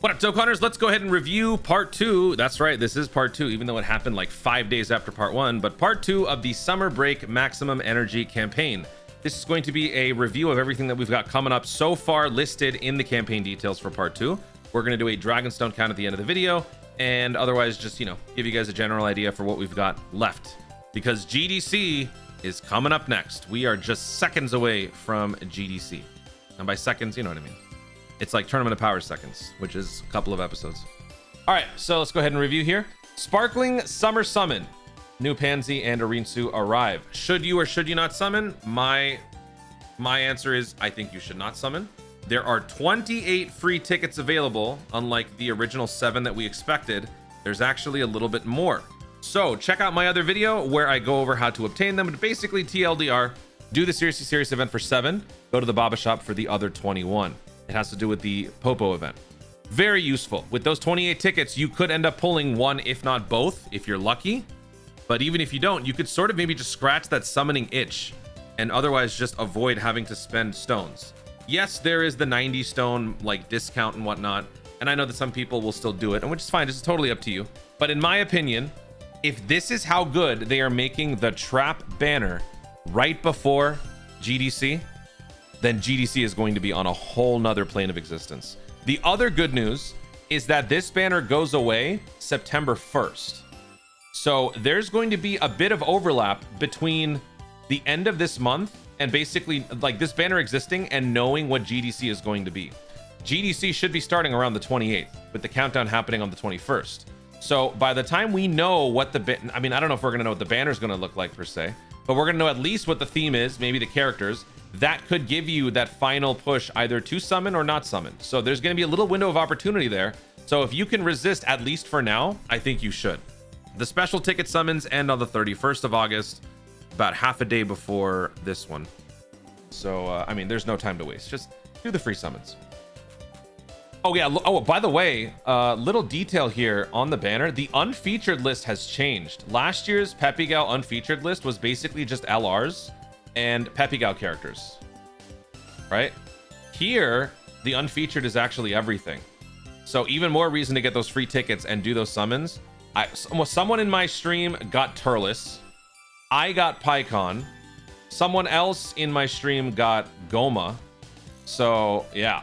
What up, Dokkaners? Let's go ahead and review part 2. That's right, this is part 2, even though it happened like 5 days after part 1, but part 2 of the Summer Break Maximum Energy campaign. This is going to be a review of everything that we've got coming up so far listed in the campaign details for part 2. We're going to do a Dragonstone count at the end of the video, and otherwise just, you know, give you guys a general idea for what we've got left. Because GDC is coming up next. We are just seconds away from GDC. And by seconds, you know what I mean. It's like Tournament of Power seconds, which is a couple of episodes. All right, so let's go ahead and review here. Sparkling Summer Summon. New Panzy and Arinsu arrive. Should you or should you not summon? My answer is I think you should not summon. There are 28 free tickets available, unlike the original 7 that we expected. There's actually a little bit more. So check out my other video where I go over how to obtain them. But basically, TLDR, do the Seriously Serious event for 7. Go to the Baba shop for the other 21. It has to do with the Popo event. Very useful. With those 28 tickets, you could end up pulling one, if not both, if you're lucky. But even if you don't, you could sort of maybe just scratch that summoning itch and otherwise just avoid having to spend stones. Yes, there is the 90 stone like discount and whatnot. And I know that some people will still do it, and which is fine. It's totally up to you. But in my opinion, if this is how good they are making the trap banner right before GDC, then GDC is going to be on a whole nother plane of existence. The other good news is that this banner goes away September 1st. So there's going to be a bit of overlap between the end of this month and basically like this banner existing and knowing what GDC is going to be. GDC should be starting around the 28th with the countdown happening on the 21st. So by the time we know what I mean, I don't know if we're going to know what the banner is going to look like per se, but we're going to know at least what the theme is, maybe the characters. That could give you that final push either to summon or not summon. So there's going to be a little window of opportunity there. So if you can resist, at least for now, I think you should. The special ticket summons end on the 31st of August, about half a day before this one. So, I mean, there's no time to waste. Just do the free summons. Oh, yeah. Oh, by the way, little detail here on the banner. The unfeatured list has changed. Last year's Pepigal unfeatured list was basically just LRs and Pepigal characters, right? Here, the unfeatured is actually everything. So even more reason to get those free tickets and do those summons. Someone in my stream got Turles. I got PyCon. Someone else in my stream got Goma. So yeah,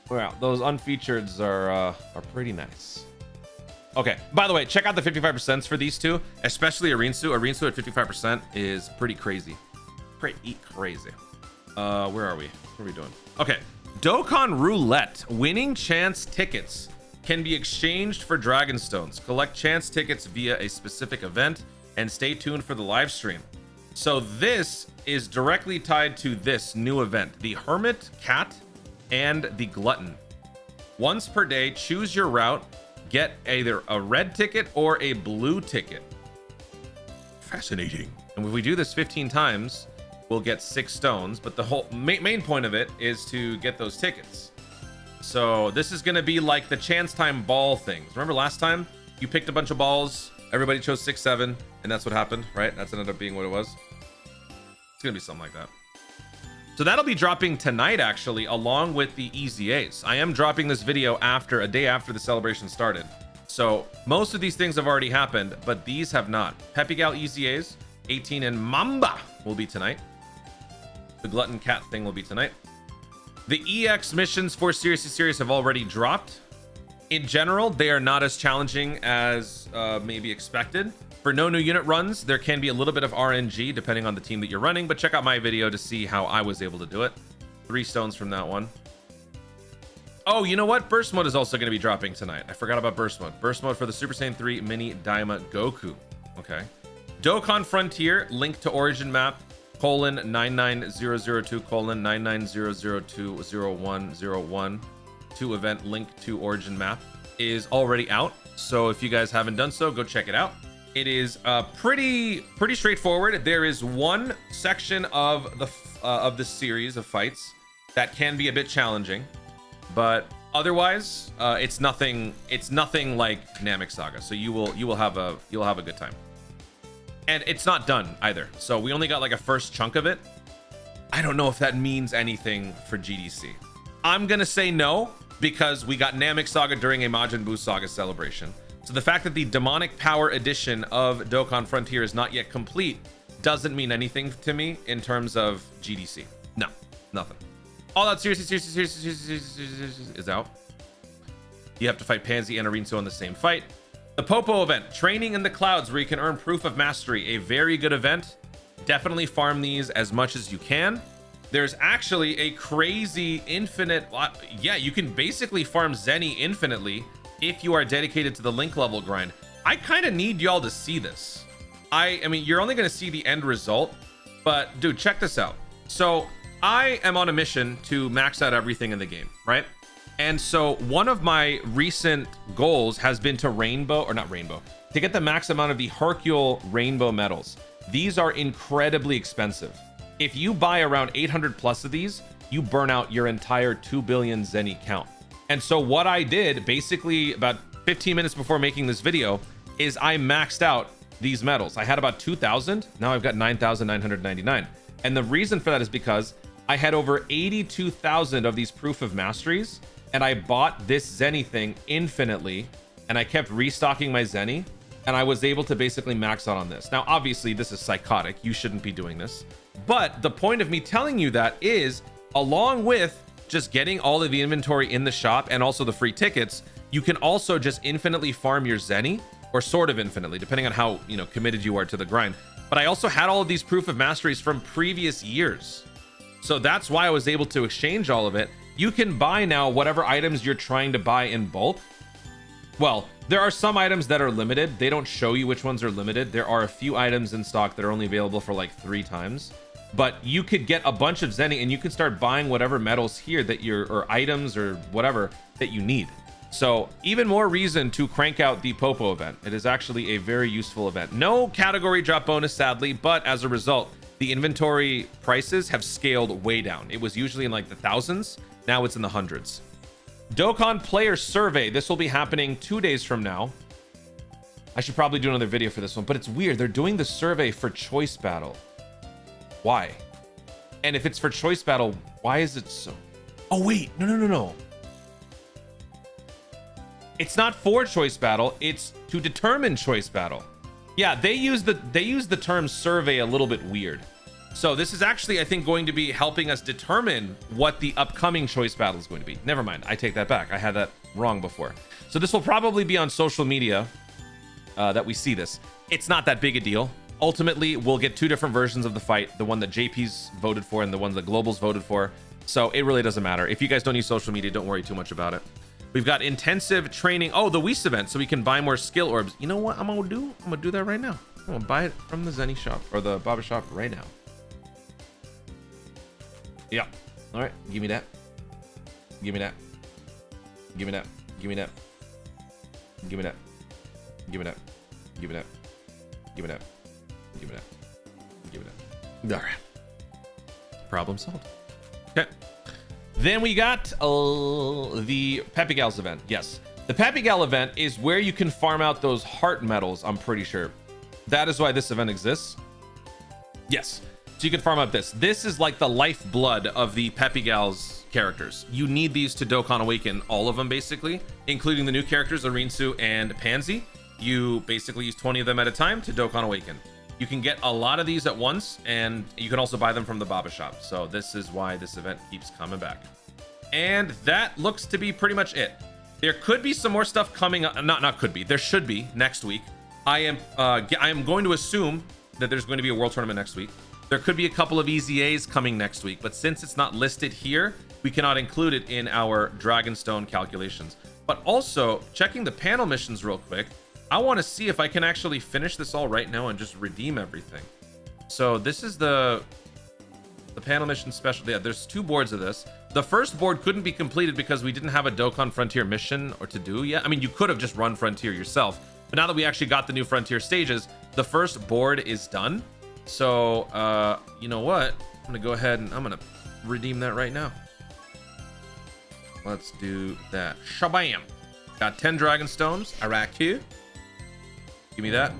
well, those unfeatureds are pretty nice. Okay, by the way, check out the 55% for these two, especially Arinsu. Arinsu at 55% is pretty crazy. Pretty crazy. Where are we? What are we doing? Okay, Dokkan Roulette. Winning chance tickets can be exchanged for Dragonstones. Collect chance tickets via a specific event and stay tuned for the live stream. So this is directly tied to this new event, the Hermit, Cat, and the Glutton. Once per day, choose your route. Get either a red ticket or a blue ticket. Fascinating. And if we do this 15 times, we'll get 6 stones. But the whole main point of it is to get those tickets. So this is going to be like the chance time ball things. Remember last time you picked a bunch of balls, everybody chose 6, 7, and that's what happened, right? That's ended up being what it was. It's going to be something like that. So that'll be dropping tonight, actually, along with the EZAs. I am dropping this video a day after the celebration started. So most of these things have already happened, but these have not. Pepigal EZAs, 18 and Mamba will be tonight. The Glutton Cat thing will be tonight. The EX missions for Seriously Serious have already dropped. In general, they are not as challenging as maybe expected. For no new unit runs, there can be a little bit of RNG depending on the team that you're running, but check out my video to see how I was able to do it. 3 stones from that one. Oh, you know what? Burst mode is also going to be dropping tonight. I forgot about burst mode. Burst mode for the Super Saiyan 3 Mini Daima Goku. Okay. Dokkan Frontier, link to origin map, :99002, :990020101, to event link to origin map is already out. So if you guys haven't done so, go check it out. It is pretty straightforward. There is one section of this series of fights that can be a bit challenging, but otherwise, it's nothing like Namek Saga. So you will have a good time. And it's not done either. So we only got like a first chunk of it. I don't know if that means anything for GDC. I'm gonna say no, because we got Namek Saga during a Majin Buu Saga celebration. So the fact that the Demonic Power edition of Dokkan Frontier is not yet complete doesn't mean anything to me in terms of GDC. No, nothing. All that seriously is out. You have to fight Panzy and Arinsu on the same fight. The Popo event, Training in the Clouds, where you can earn proof of mastery. A very good event. Definitely farm these as much as you can. There's actually a crazy infinite... Yeah, you can basically farm Zeni infinitely if you are dedicated to the link level grind. I kind of need y'all to see this. I mean, you're only going to see the end result, but dude, check this out. So I am on a mission to max out everything in the game, right? And so one of my recent goals has been to to get the max amount of the Hercule rainbow medals. These are incredibly expensive. If you buy around 800 plus of these, you burn out your entire 2 billion Zeni count. And so what I did basically about 15 minutes before making this video is I maxed out these medals. I had about 2,000. Now I've got 9,999. And the reason for that is because I had over 82,000 of these proof of masteries, and I bought this Zeni thing infinitely, and I kept restocking my Zeni, and I was able to basically max out on this. Now, obviously, this is psychotic. You shouldn't be doing this. But the point of me telling you that is, along with just getting all of the inventory in the shop and also the free tickets, you can also just infinitely farm your Zeni, or sort of infinitely, depending on how, you know, committed you are to the grind. But I also had all of these proof of masteries from previous years. So that's why I was able to exchange all of it. You can buy now whatever items you're trying to buy in bulk. Well, there are some items that are limited. They don't show you which ones are limited. There are a few items in stock that are only available for like 3 times. But you could get a bunch of Zeni and you can start buying whatever medals here that you're, or items or whatever that you need. So even more reason to crank out the Popo event. It is actually a very useful event. No category drop bonus, sadly, but as a result, the inventory prices have scaled way down. It was usually in like the thousands. Now it's in the hundreds. Dokkan player survey. This will be happening 2 days from now. I should probably do another video for this one, but it's weird. They're doing the survey for choice battle. Why? And if it's for choice battle, why is it so? Oh, wait. No. It's not for choice battle. It's to determine choice battle. Yeah, they use the term survey a little bit weird. So this is actually, I think, going to be helping us determine what the upcoming choice battle is going to be. Never mind. I take that back. I had that wrong before. So this will probably be on social media that we see this. It's not that big a deal. Ultimately, we'll get 2 different versions of the fight. The one that JP's voted for and the one that Global's voted for. So it really doesn't matter. If you guys don't use social media, don't worry too much about it. We've got intensive training. Oh, the Whis event, so we can buy more skill orbs. You know what I'm gonna do? I'm gonna do that right now. I'm gonna buy it from the Zeni shop or the Baba shop right now. Yeah. All right. Give me that. Give me that. Give me that. Give me that. Give me that. Give me that. Give me that. Give me that. Give me that. Give me that. All right. Problem solved. Okay. Then we got the Peppy Gals event. Yes. The Peppy Gal event is where you can farm out those heart medals, I'm pretty sure. That is why this event exists. Yes. So you can farm up this. This is like the lifeblood of the Peppy Gals characters. You need these to Dokkan Awaken, all of them basically, including the new characters, Arinsu and Panzy. You basically use 20 of them at a time to Dokkan Awaken. You can get a lot of these at once, and you can also buy them from the Baba shop. So this is why this event keeps coming back. And that looks to be pretty much it. There could be some more stuff coming up. Not could be. There should be next week. I am going to assume that there's going to be a world tournament next week. There could be a couple of EZAs coming next week, but since it's not listed here, we cannot include it in our Dragonstone calculations. But also, checking the panel missions real quick, I want to see if I can actually finish this all right now and just redeem everything. So this is the panel mission special. Yeah, there's 2 boards of this. The first board couldn't be completed because we didn't have a Dokkan Frontier mission or to do yet. I mean, you could have just run Frontier yourself, but now that we actually got the new Frontier stages, the first board is done. So, you know what? I'm gonna go ahead and I'm gonna redeem that right now. Let's do that. Shabam! Got 10 Dragon Stones. Araku. Give me that.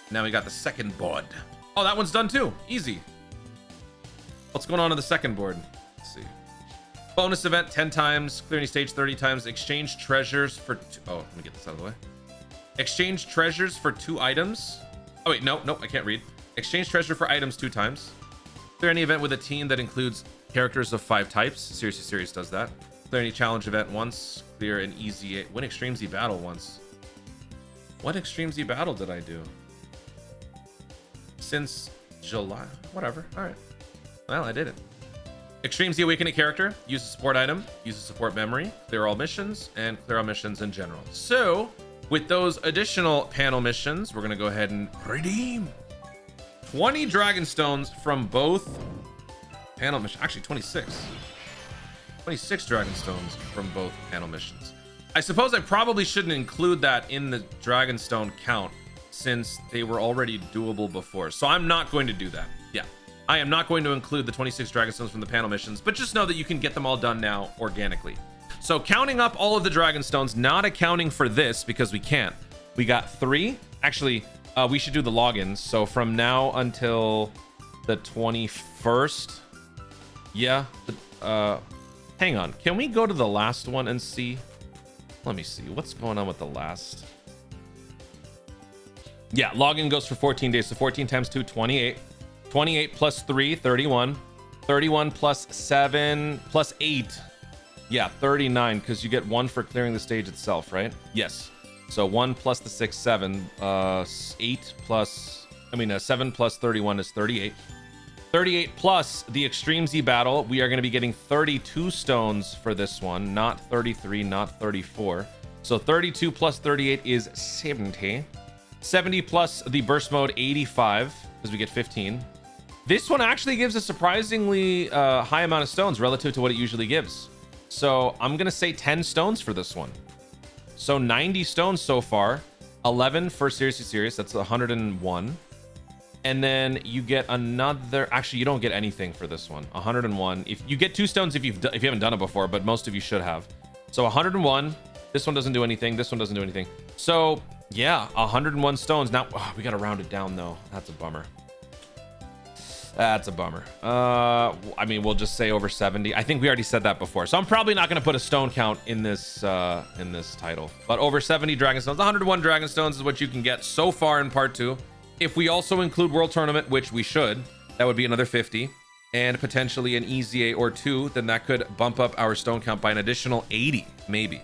Now we got the second board. Oh, that one's done too. Easy. What's going on in the second board? Let's see. Bonus event 10 times, clear any stage 30 times, exchange treasures for oh, let me get this out of the way. Exchange treasures for 2 items. Oh wait, no, I can't read. Exchange treasure for items 2 times. Clear any event with a team that includes characters of 5 types. Seriously Serious does that. Clear any challenge event once. Clear an easy win extreme Z battle once. What extreme Z battle did I do? Since July, whatever. All right. Well, I did it. Extreme Z awaken a character, use a support item, use a support memory, clear all missions, and clear all missions in general. So with those additional panel missions, we're gonna go ahead and redeem 20 dragon stones from both panel missions. Actually 26 dragon stones from both panel missions. I suppose I probably shouldn't include that in the dragon stone count since they were already doable before. So I'm not going to do that. Yeah, I am not going to include the 26 dragon stones from the panel missions, but just know that you can get them all done now organically. So counting up all of the dragon stones, not accounting for this because we can't. We got 3. Actually, we should do the logins. So from now until the 21st. Yeah. Hang on. Can we go to the last one and see? Let me see. What's going on with the last? Yeah, login goes for 14 days. So 14 times 2, 28. 28 plus 3, 31. 31 plus 7 plus 8. Yeah, 39, because you get 1 for clearing the stage itself, right? Yes. So 1 plus the 6, 7. 8 plus... I mean, 7 plus 31 is 38. 38 plus the Extreme Z battle. We are going to be getting 32 stones for this one. Not 33, not 34. So 32 plus 38 is 70. 70 plus the burst mode, 85, because we get 15. This one actually gives a surprisingly high amount of stones relative to what it usually gives. So I'm going to say 10 stones for this one. So 90 stones so far. 11 for Seriously Serious. That's 101. And then you get another... Actually, you don't get anything for this one. 101. If you get 2 stones if you haven't done it before, but most of you should have. So 101. This one doesn't do anything. This one doesn't do anything. So yeah, 101 stones. Now we got to round it down though. That's a bummer. That's a bummer. I mean, we'll just say over 70. I think we already said that before, so I'm probably not going to put a stone count in this title. But over 70 dragon stones, 101 dragon stones is what you can get so far in part 2. If we also include World Tournament, which we should, that would be another 50, and potentially an easy 8 or 2, then that could bump up our stone count by an additional 80, maybe.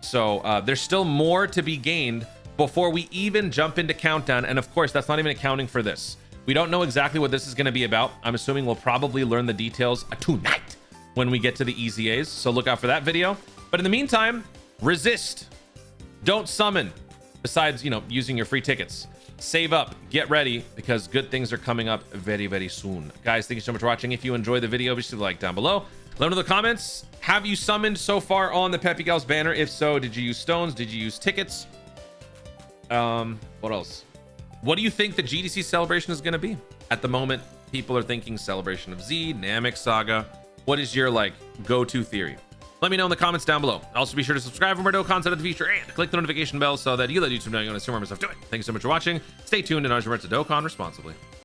So there's still more to be gained before we even jump into countdown. And of course, that's not even accounting for this. We don't know exactly what this is going to be about. I'm assuming we'll probably learn the details tonight when we get to the EZAs. So look out for that video. But in the meantime, resist. Don't summon. Besides, you know, using your free tickets. Save up. Get ready because good things are coming up very, very soon. Guys, thank you so much for watching. If you enjoyed the video, be sure to like down below. Let me know in the comments. Have you summoned so far on the Peppy Gals banner? If so, did you use stones? Did you use tickets? What else? What do you think the GDC celebration is going to be? At the moment, people are thinking Celebration of Z, Namek Saga. What is your like go-to theory? Let me know in the comments down below. Also, be sure to subscribe for more Dokkan content in the future and click the notification bell so that you let YouTube know you're going to see more stuff doing. Thank you so much for watching. Stay tuned and always remember to Dokkan responsibly.